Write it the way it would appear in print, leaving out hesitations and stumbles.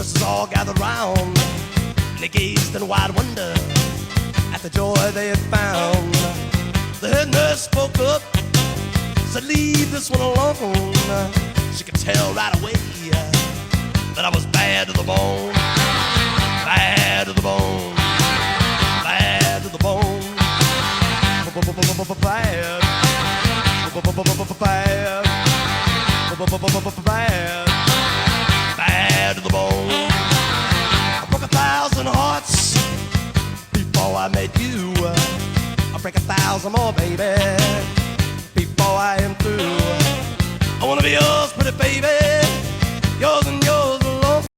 nurses all gathered round, and they gazed in wide wonder at the joy they had found. The head nurse spoke up, said, leave this one alone. She could tell right away that I was bad to the bone. Bad to the bone. Bad to the bone. Bad. Bad. Bad. Bad to the bone. I broke 1,000 hearts before I met you. I'll break 1,000 more, baby,